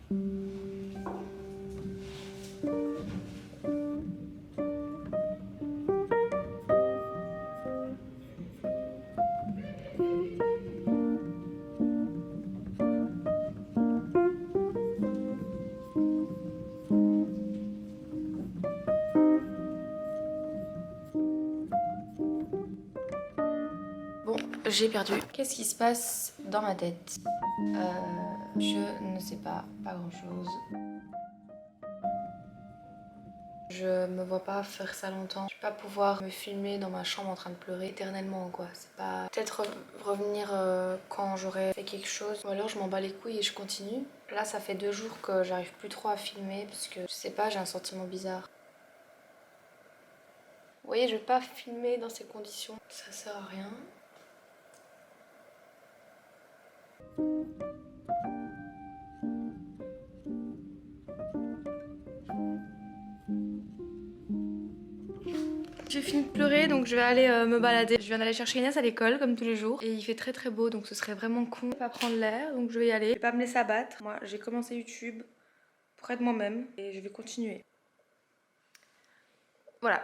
Bon, j'ai perdu. Qu'est-ce qui se passe dans ma tête? Je ne sais pas grand-chose. Je me vois pas faire ça longtemps. Je vais pas pouvoir me filmer dans ma chambre en train de pleurer éternellement, quoi. C'est pas... Peut-être revenir quand j'aurai fait quelque chose. Ou alors je m'en bats les couilles et je continue. Là, ça fait 2 jours que j'arrive plus trop à filmer parce que, je sais pas, j'ai un sentiment bizarre. Vous voyez, je vais pas filmer dans ces conditions. Ça sert à rien. J'ai fini de pleurer, donc je vais aller me balader. Je viens d'aller chercher Inès à l'école comme tous les jours et il fait très très beau, donc ce serait vraiment con de pas prendre l'air, donc je vais y aller. Je vais pas me laisser abattre. Moi j'ai commencé YouTube pour être moi-même et je vais continuer. Voilà.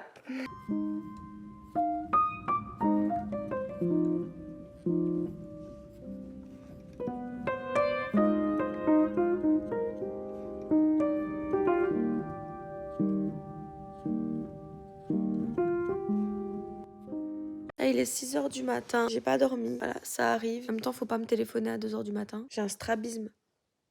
Là, il est 6 h du matin, j'ai pas dormi. Voilà, ça arrive. En même temps, faut pas me téléphoner à 2 h du matin. J'ai un strabisme.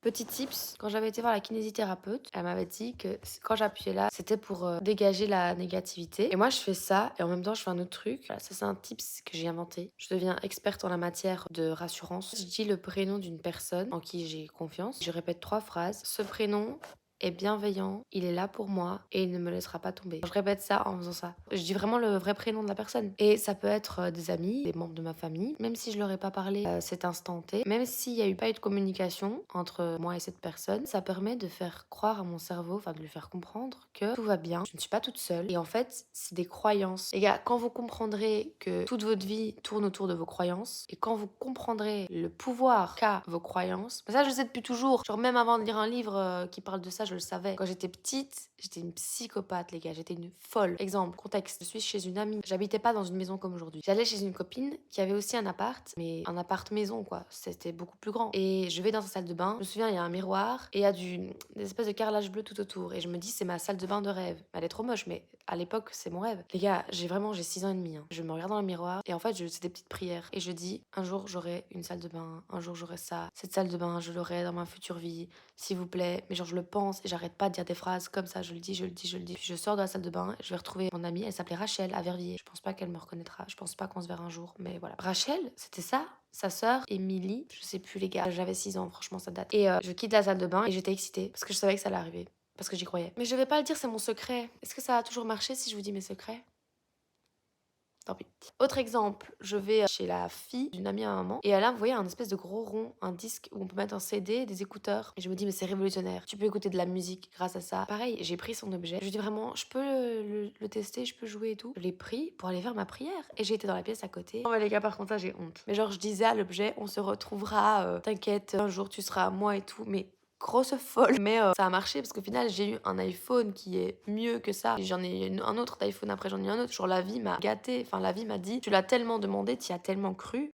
Petit tips, quand j'avais été voir la kinésithérapeute, elle m'avait dit que quand j'appuyais là, c'était pour dégager la négativité. Et moi, je fais ça et en même temps, je fais un autre truc. Voilà, ça, c'est un tips que j'ai inventé. Je deviens experte en la matière de rassurance. Je dis le prénom d'une personne en qui j'ai confiance. Je répète 3 phrases. Ce prénom est bienveillant, il est là pour moi et il ne me laissera pas tomber. Je répète ça en faisant ça. Je dis vraiment le vrai prénom de la personne. Et ça peut être des amis, des membres de ma famille, même si je leur ai pas parlé cet instant T, même s'il n'y a eu pas eu de communication entre moi et cette personne, ça permet de faire croire à mon cerveau, enfin de lui faire comprendre que tout va bien, je ne suis pas toute seule. Et en fait, c'est des croyances. Les gars, quand vous comprendrez que toute votre vie tourne autour de vos croyances, et quand vous comprendrez le pouvoir qu'a vos croyances, ça je le sais depuis toujours, genre même avant de lire un livre qui parle de ça, je le savais. Quand j'étais petite, j'étais une psychopathe, les gars, j'étais une folle. Exemple, contexte, je suis chez une amie, j'habitais pas dans une maison comme aujourd'hui. J'allais chez une copine qui avait aussi un appart, mais un appart maison quoi, c'était beaucoup plus grand. Et je vais dans sa salle de bain, je me souviens, il y a un miroir et il y a des espèces de carrelage bleu tout autour. Et je me dis, c'est ma salle de bain de rêve. Elle est trop moche, mais à l'époque, c'est mon rêve. Les gars, j'ai 6 ans et demi. Hein. Je me regarde dans le miroir et en fait, c'est des petites prières. Et je dis, un jour, j'aurai une salle de bain, un jour, j'aurai ça. Cette salle de bain, je l'aurai dans ma future vie, s'il vous plaît. Mais genre, je le pense et j'arrête pas de dire des phrases comme ça. Je le dis, je le dis, je le dis. Puis je sors de la salle de bain, je vais retrouver mon amie. Elle s'appelait Rachel à Verviers. Je pense pas qu'elle me reconnaîtra. Je pense pas qu'on se verra un jour, mais voilà. Rachel, c'était ça. Sa sœur, Émilie, je sais plus les gars, j'avais 6 ans, franchement ça date. Et je quitte la salle de bain et j'étais excitée parce que je savais que ça allait arriver. Parce que j'y croyais. Mais je vais pas le dire, c'est mon secret. Est-ce que ça a toujours marché si je vous dis mes secrets? Tant pis. Autre exemple, je vais chez la fille d'une amie à maman et elle a, vous voyez, un espèce de gros rond, un disque où on peut mettre un CD, des écouteurs. Et je me dis, mais c'est révolutionnaire. Tu peux écouter de la musique grâce à ça. Pareil, j'ai pris son objet. Je lui dis vraiment, je peux le tester, je peux jouer et tout. Je l'ai pris pour aller faire ma prière et j'ai été dans la pièce à côté. Oh, mais les gars, par contre, là, j'ai honte. Mais genre, je disais à l'objet, on se retrouvera, t'inquiète, un jour tu seras à moi et tout. Mais grosse folle, mais ça a marché parce qu'au final j'ai eu un iPhone qui est mieux que ça. J'en ai eu un autre d'iPhone, après j'en ai eu un autre. Genre la vie m'a gâtée, enfin la vie m'a dit tu l'as tellement demandé, tu y as tellement cru.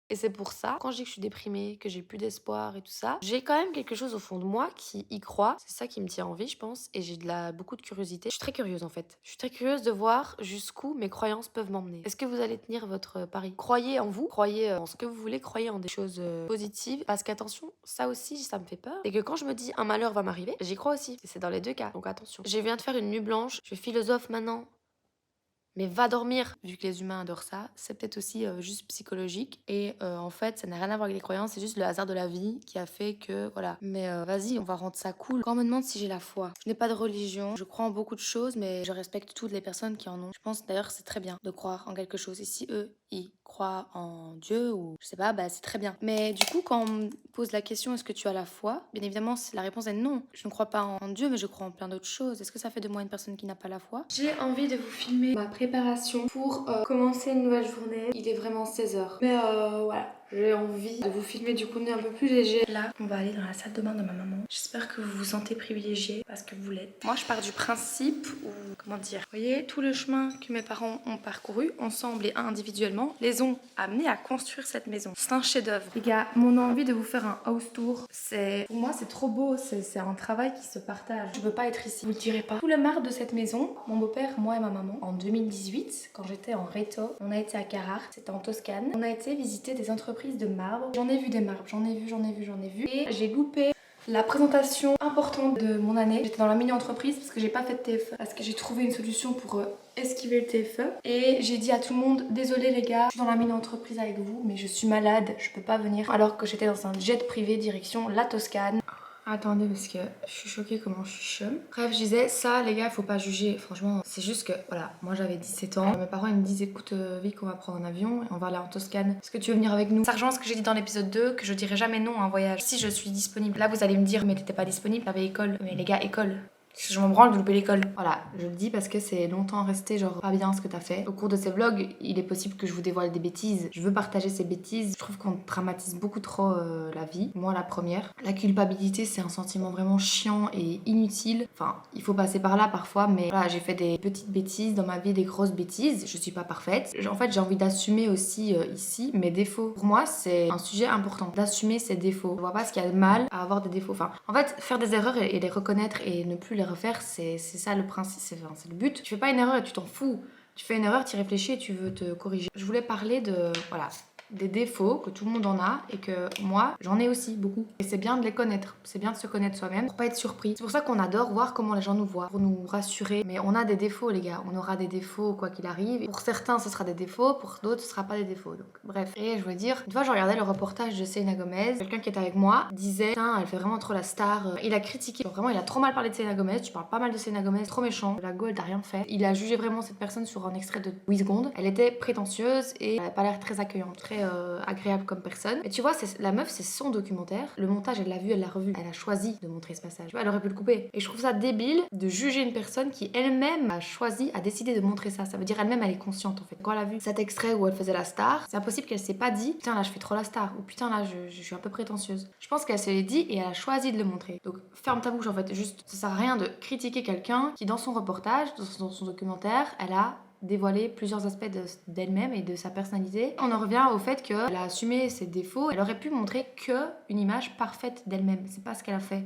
Et c'est pour ça, quand je dis que je suis déprimée, que j'ai plus d'espoir et tout ça, j'ai quand même quelque chose au fond de moi qui y croit. C'est ça qui me tient en vie, je pense. Et j'ai beaucoup de curiosité. Je suis très curieuse en fait. Je suis très curieuse de voir jusqu'où mes croyances peuvent m'emmener. Est-ce que vous allez tenir votre pari? Croyez en vous, croyez en ce que vous voulez, croyez en des choses positives. Parce qu'attention, ça aussi, ça me fait peur. C'est que quand je me dis un malheur va m'arriver, j'y crois aussi. Et c'est dans les deux cas. Donc attention. Je viens de faire une nuit blanche. Je suis philosophe maintenant. Mais va dormir, vu que les humains adorent ça, c'est peut-être aussi juste psychologique. Et en fait, ça n'a rien à voir avec les croyances, c'est juste le hasard de la vie qui a fait que, voilà. Mais vas-y, on va rendre ça cool. Quand on me demande si j'ai la foi, je n'ai pas de religion, je crois en beaucoup de choses, mais je respecte toutes les personnes qui en ont. Je pense d'ailleurs que c'est très bien de croire en quelque chose. Et si eux, ils croient crois en Dieu ou je sais pas, bah c'est très bien. Mais du coup, quand on me pose la question est-ce que tu as la foi, bien évidemment la réponse est non. Je ne crois pas en Dieu, mais je crois en plein d'autres choses. Est-ce que ça fait de moi une personne qui n'a pas la foi? J'ai envie de vous filmer ma préparation pour commencer une nouvelle journée. Il est vraiment 16h. Mais voilà, j'ai envie de vous filmer du contenu un peu plus léger. Là, on va aller dans la salle de bain de ma maman. J'espère que vous vous sentez privilégié parce que vous l'êtes. Moi, je pars du principe où, comment dire, vous voyez, tout le chemin que mes parents ont parcouru ensemble et individuellement les ont amenés à construire cette maison. C'est un chef-d'œuvre. Les gars, mon envie de vous faire un house tour, pour moi, c'est trop beau. C'est un travail qui se partage. Je peux pas être ici, vous le direz pas. Tout le marbre de cette maison, mon beau-père, moi et ma maman, en 2018, quand j'étais en Reto, on a été à Carrare, c'était en Toscane. On a été visiter des entreprises de marbre. J'en ai vu des marbres, j'en ai vu. Et j'ai loupé la présentation importante de mon année. J'étais dans la mini-entreprise parce que j'ai pas fait de TFE. Parce que j'ai trouvé une solution pour esquiver le TFE. Et j'ai dit à tout le monde, désolé les gars, je suis dans la mini-entreprise avec vous, mais je suis malade, je peux pas venir. Alors que j'étais dans un jet privé direction la Toscane. Attendez parce que je suis choquée comment je suis chum. Bref, je disais ça les gars, faut pas juger. Franchement, c'est juste que voilà, moi j'avais 17 ans. Mes parents ils me disent écoute Vic, on va prendre un avion et on va aller en Toscane. Est-ce que tu veux venir avec nous? Ça rejoint ce que j'ai dit dans l'épisode 2 que je dirai jamais non à un voyage si je suis disponible. Là vous allez me dire mais t'étais pas disponible, t'avais école. Mais les gars, école. Je m'en branle de louper l'école. Voilà, je le dis parce que c'est longtemps resté genre pas bien ce que t'as fait. Au cours de ces vlogs, il est possible que je vous dévoile des bêtises. Je veux partager ces bêtises. Je trouve qu'on dramatise beaucoup trop la vie. Moi la première. La culpabilité c'est un sentiment vraiment chiant et inutile. Enfin, il faut passer par là parfois, mais voilà, j'ai fait des petites bêtises dans ma vie, des grosses bêtises. Je suis pas parfaite. En fait, j'ai envie d'assumer aussi ici mes défauts. Pour moi, c'est un sujet important d'assumer ses défauts. Je vois pas ce qu'il y a de mal à avoir des défauts. Enfin, en fait, faire des erreurs et les reconnaître et ne plus les refaire, c'est ça le principe, c'est le but. Tu fais pas une erreur et tu t'en fous. Tu fais une erreur, tu réfléchis et tu veux te corriger. Je voulais parler de, voilà, des défauts, que tout le monde en a et que moi j'en ai aussi beaucoup. Et c'est bien de les connaître, c'est bien de se connaître soi-même pour pas être surpris. C'est pour ça qu'on adore voir comment les gens nous voient, pour nous rassurer. Mais on a des défauts les gars, on aura des défauts quoi qu'il arrive. Pour certains ce sera des défauts, pour d'autres ce sera pas des défauts. Donc bref. Et je voulais dire, une fois je regardais le reportage de Selena Gomez, quelqu'un qui était avec moi disait putain elle fait vraiment trop la star. Il a critiqué, vraiment il a trop mal parlé de Selena Gomez, tu parles pas mal de Selena Gomez, trop méchant. La go elle t'a rien fait. Il a jugé vraiment cette personne sur un extrait de 8 secondes. Elle était prétentieuse et elle avait pas l'air très accueillante, très agréable comme personne. Et tu vois, la meuf, c'est son documentaire. Le montage, elle l'a vu, elle l'a revu. Elle a choisi de montrer ce passage. Tu vois, elle aurait pu le couper. Et je trouve ça débile de juger une personne qui elle-même a choisi, a décidé de montrer ça. Ça veut dire elle-même, elle est consciente en fait. Quand elle a vu cet extrait où elle faisait la star, c'est impossible qu'elle s'est pas dit putain là, je fais trop la star. Ou putain là, je suis un peu prétentieuse. Je pense qu'elle se l'est dit et elle a choisi de le montrer. Donc ferme ta bouche en fait. Juste, ça sert à rien de critiquer quelqu'un qui, dans son reportage, dans son documentaire, elle a dévoiler plusieurs aspects d'elle-même et de sa personnalité. On en revient au fait qu'elle a assumé ses défauts. Elle aurait pu montrer une image parfaite d'elle-même. C'est pas ce qu'elle a fait.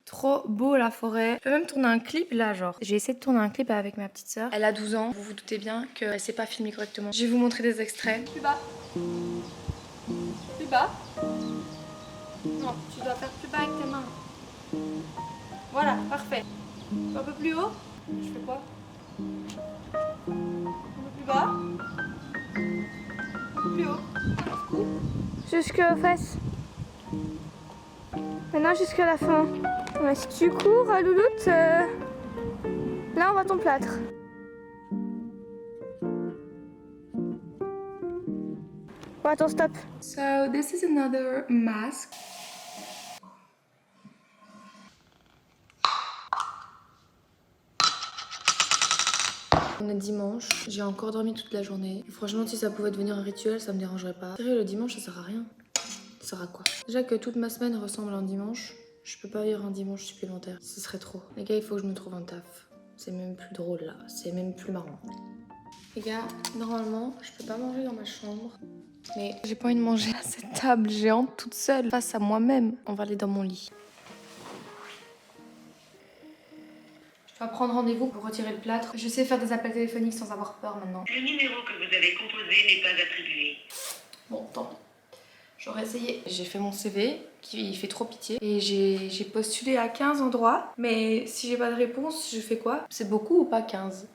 Trop beau la forêt. Je peux même tourner un clip là, genre. J'ai essayé de tourner un clip avec ma petite sœur. Elle a 12 ans. Vous vous doutez bien qu'elle sait pas filmer correctement. Je vais vous montrer des extraits. Plus bas. Plus bas. Non, tu dois faire plus bas avec tes mains. Voilà, parfait. Un peu plus haut. Je fais quoi? Un peu plus bas. Un peu plus haut. Jusqu'aux fesses. Maintenant jusqu'à la fin. Ouais, si tu cours, louloute, là on voit ton plâtre. Bon, attends, stop. So this is another mask. On est dimanche, j'ai encore dormi toute la journée. Et franchement, si ça pouvait devenir un rituel, ça me dérangerait pas. Sérieux, le dimanche, ça sert à rien. Ça sert à quoi? Déjà que toute ma semaine ressemble à un dimanche, je peux pas vivre un dimanche supplémentaire. Ce serait trop. Les gars, il faut que je me trouve un taf. C'est même plus drôle là, c'est même plus marrant. Les gars, normalement, je peux pas manger dans ma chambre. Mais j'ai pas envie de manger à cette table géante toute seule, face à moi-même. On va aller dans mon lit. Je dois prendre rendez-vous pour retirer le plâtre. Je sais faire des appels téléphoniques sans avoir peur maintenant. Le numéro que vous avez composé n'est pas attribué. Bon, tant pis. J'aurais essayé. J'ai fait mon CV qui fait trop pitié et j'ai postulé à 15 endroits. Mais si j'ai pas de réponse, je fais quoi? C'est beaucoup ou pas 15?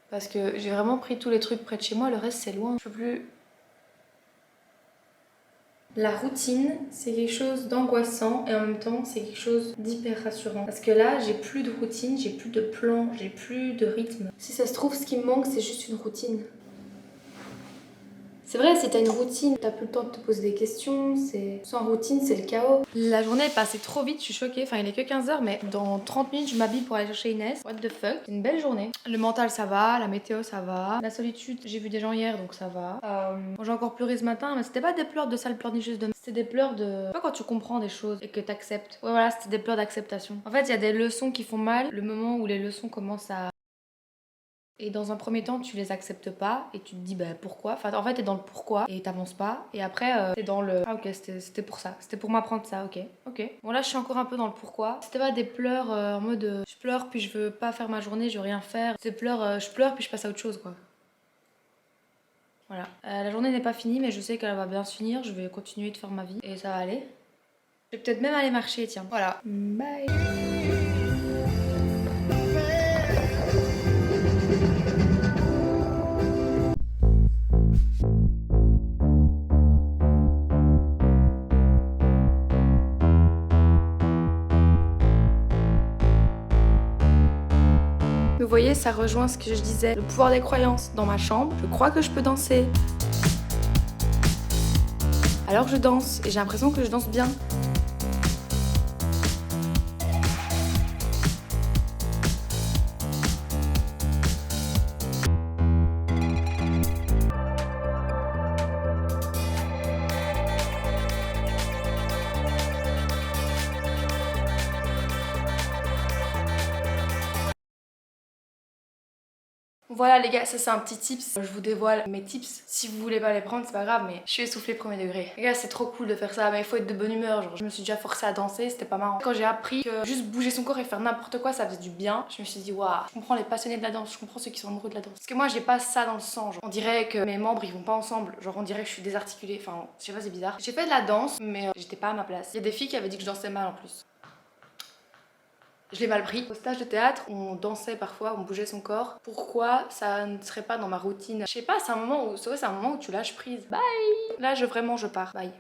Parce que j'ai vraiment pris tous les trucs près de chez moi, le reste c'est loin. Je peux plus. La routine, c'est quelque chose d'angoissant et en même temps, c'est quelque chose d'hyper rassurant. Parce que là, j'ai plus de routine, j'ai plus de plan, j'ai plus de rythme. Si ça se trouve, ce qui me manque, c'est juste une routine. C'est vrai, si t'as une routine, t'as plus le temps de te poser des questions, sans routine, c'est le chaos. La journée est passée trop vite, je suis choquée. Enfin, il est que 15h, mais dans 30 minutes, je m'habille pour aller chercher Inès. What the fuck? C'est une belle journée. Le mental, ça va, la météo, ça va. La solitude, j'ai vu des gens hier, donc ça va. Bon, j'ai encore pleuré ce matin, mais c'était pas des pleurs de sale pleurnicheuse de... C'était des pleurs de... Pas quand tu comprends des choses et que t'acceptes. Ouais, voilà, c'était des pleurs d'acceptation. En fait, il y a des leçons qui font mal. Le moment où les leçons commencent à... Et dans un premier temps, tu les acceptes pas et tu te dis bah pourquoi. Enfin, en fait, t'es dans le pourquoi et t'avances pas. Et après, t'es dans le ah ok, c'était pour ça. C'était pour m'apprendre ça, ok. Ok. Bon, là, je suis encore un peu dans le pourquoi. C'était pas des pleurs en mode je pleure puis je veux pas faire ma journée, je veux rien faire. C'est pleurs, je pleure puis je passe à autre chose quoi. Voilà. La journée n'est pas finie, mais je sais qu'elle va bien se finir. Je vais continuer de faire ma vie et ça va aller. Je vais peut-être même aller marcher, tiens. Voilà. Bye. Vous voyez, ça rejoint ce que je disais, le pouvoir des croyances. Dans ma chambre, je crois que je peux danser. Alors je danse et j'ai l'impression que je danse bien. Voilà les gars, ça c'est un petit tips. Je vous dévoile mes tips. Si vous voulez pas les prendre, c'est pas grave, mais je suis essoufflée premier degré. Les gars, c'est trop cool de faire ça, mais il faut être de bonne humeur. Genre, je me suis déjà forcée à danser, c'était pas marrant. Quand j'ai appris que juste bouger son corps et faire n'importe quoi, ça faisait du bien, je me suis dit, waouh, je comprends les passionnés de la danse, je comprends ceux qui sont amoureux de la danse. Parce que moi, j'ai pas ça dans le sang. Genre, on dirait que mes membres ils vont pas ensemble. Genre, on dirait que je suis désarticulée. Enfin, je sais pas, c'est bizarre. J'ai fait de la danse, mais j'étais pas à ma place. Il y a des filles qui avaient dit que je dansais mal en plus. Je l'ai mal pris. Au stage de théâtre, on dansait parfois, on bougeait son corps. Pourquoi ça ne serait pas dans ma routine? Je sais pas, c'est un moment où tu lâches prise. Bye! Là, vraiment, je pars. Bye.